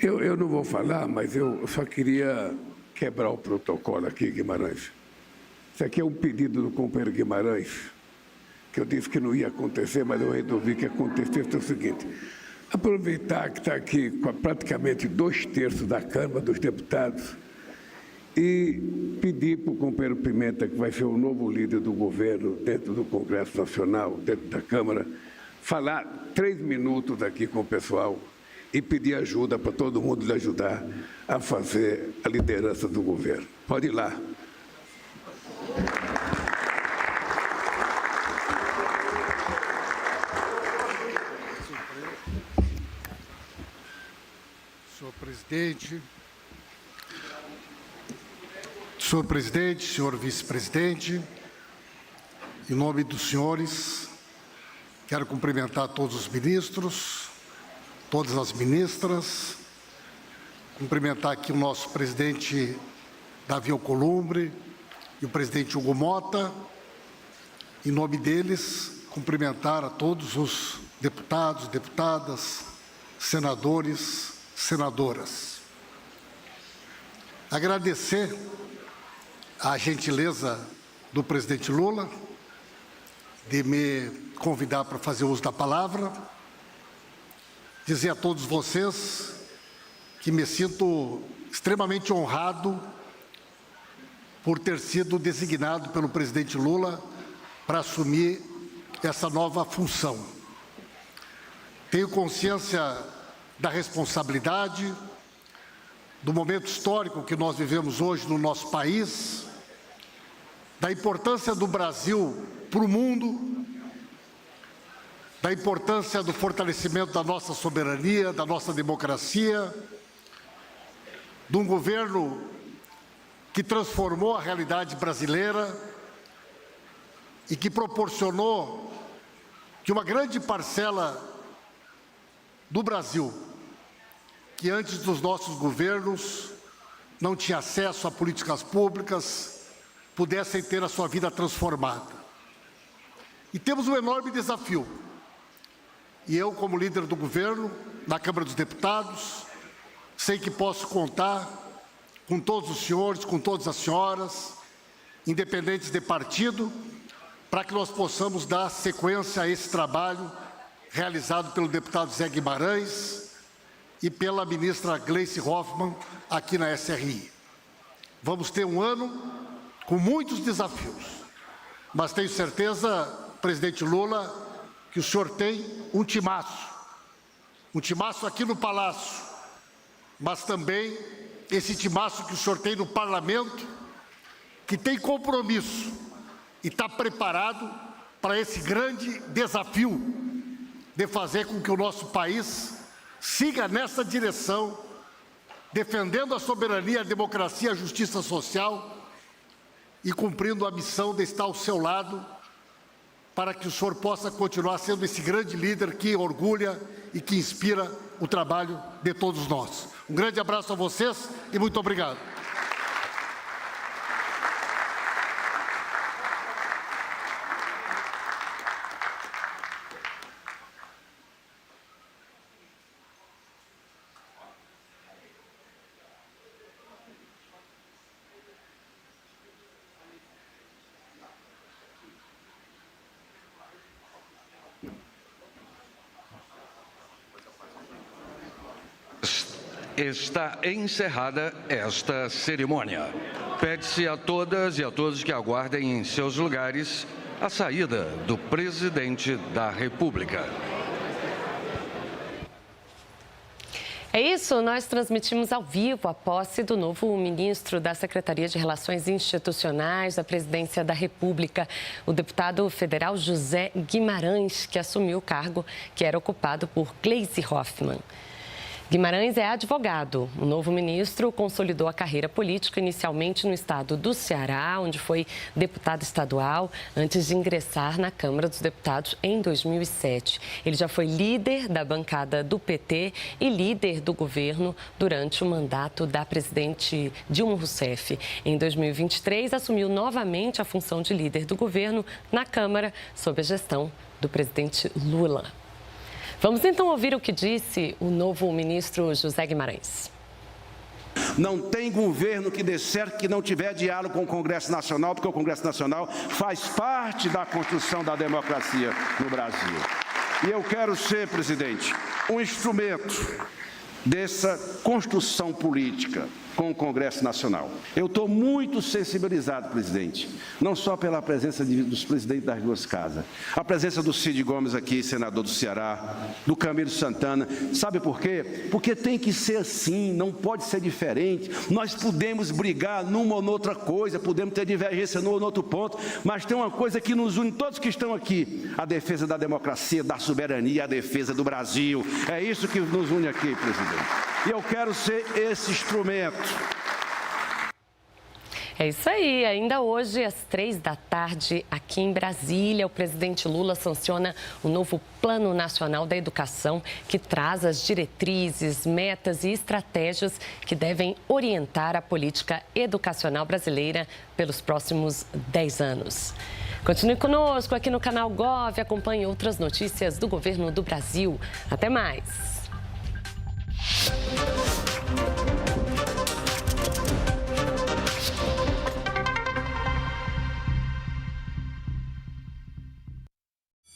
Eu não vou falar, mas eu só queria quebrar o protocolo aqui, Guimarães. Isso aqui é um pedido do companheiro Guimarães, que eu disse que não ia acontecer, mas eu resolvi que acontecesse o seguinte. Aproveitar que está aqui com praticamente 2/3 da Câmara dos Deputados e pedir para o companheiro Pimenta, que vai ser o novo líder do governo dentro do Congresso Nacional, dentro da Câmara, falar 3 minutos aqui com o pessoal e pedir ajuda para todo mundo lhe ajudar a fazer a liderança do governo. Pode ir lá, Senhor presidente, senhor vice-presidente, em nome dos senhores, quero cumprimentar todos os ministros, todas as ministras, cumprimentar aqui o nosso presidente Davi Alcolumbre e o presidente Hugo Mota. Em nome deles, cumprimentar a todos os deputados, deputadas, senadores, senadoras. Agradecer a gentileza do presidente Lula de me convidar para fazer uso da palavra, dizer a todos vocês que me sinto extremamente honrado por ter sido designado pelo presidente Lula para assumir essa nova função. Tenho consciência da responsabilidade, do momento histórico que nós vivemos hoje no nosso país, da importância do Brasil para o mundo, da importância do fortalecimento da nossa soberania, da nossa democracia, de um governo que transformou a realidade brasileira e que proporcionou que uma grande parcela do Brasil, que antes dos nossos governos não tinha acesso a políticas públicas, pudessem ter a sua vida transformada. E temos um enorme desafio. E eu, como líder do governo, na Câmara dos Deputados, sei que posso contar com todos os senhores, com todas as senhoras, independentes de partido, para que nós possamos dar sequência a esse trabalho realizado pelo deputado Zé Guimarães e pela ministra Gleice Hoffmann aqui na SRI. Vamos ter um ano com muitos desafios, mas tenho certeza, presidente Lula, que o senhor tem um timaço aqui no Palácio, mas também esse timaço que o senhor tem no Parlamento, que tem compromisso e está preparado para esse grande desafio de fazer com que o nosso país siga nessa direção, defendendo a soberania, a democracia, a justiça social e cumprindo a missão de estar ao seu lado para que o senhor possa continuar sendo esse grande líder que orgulha e que inspira o trabalho de todos nós. Um grande abraço a vocês e muito obrigado. Está encerrada esta cerimônia. Pede-se a todas e a todos que aguardem em seus lugares a saída do presidente da República. É isso, nós transmitimos ao vivo a posse do novo ministro da Secretaria de Relações Institucionais da Presidência da República, o deputado federal José Guimarães, que assumiu o cargo que era ocupado por Gleice Hoffmann. Guimarães é advogado. O novo ministro consolidou a carreira política inicialmente no estado do Ceará, onde foi deputado estadual, antes de ingressar na Câmara dos Deputados em 2007. Ele já foi líder da bancada do PT e líder do governo durante o mandato da presidente Dilma Rousseff. Em 2023, assumiu novamente a função de líder do governo na Câmara, sob a gestão do presidente Lula. Vamos então ouvir o que disse o novo ministro José Guimarães. Não tem governo que dê certo que não tiver diálogo com o Congresso Nacional, porque o Congresso Nacional faz parte da construção da democracia no Brasil. E eu quero ser, presidente, um instrumento dessa construção política com o Congresso Nacional. Eu estou muito sensibilizado, presidente, não só pela presença dos presidentes das duas casas, a presença do Cid Gomes aqui, senador do Ceará, do Camilo Santana. Sabe por quê? Porque tem que ser assim, não pode ser diferente. Nós podemos brigar numa ou noutra coisa, podemos ter divergência num ou noutro ponto, mas tem uma coisa que nos une, todos que estão aqui: a defesa da democracia, da soberania, a defesa do Brasil. É isso que nos une aqui, presidente. E eu quero ser esse instrumento. É isso aí. Ainda hoje, às 15h, aqui em Brasília, o presidente Lula sanciona o novo Plano Nacional da Educação, que traz as diretrizes, metas e estratégias que devem orientar a política educacional brasileira pelos próximos 10 anos. Continue conosco aqui no canal Gov, acompanhe outras notícias do governo do Brasil. Até mais!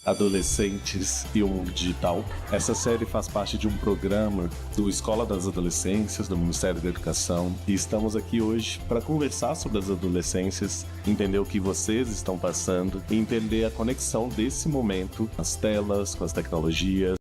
Adolescentes e o mundo digital. Essa série faz parte de um programa do Escola das Adolescências, do Ministério da Educação, e estamos aqui hoje para conversar sobre as adolescências, entender o que vocês estão passando e entender a conexão desse momento, as telas, com as tecnologias.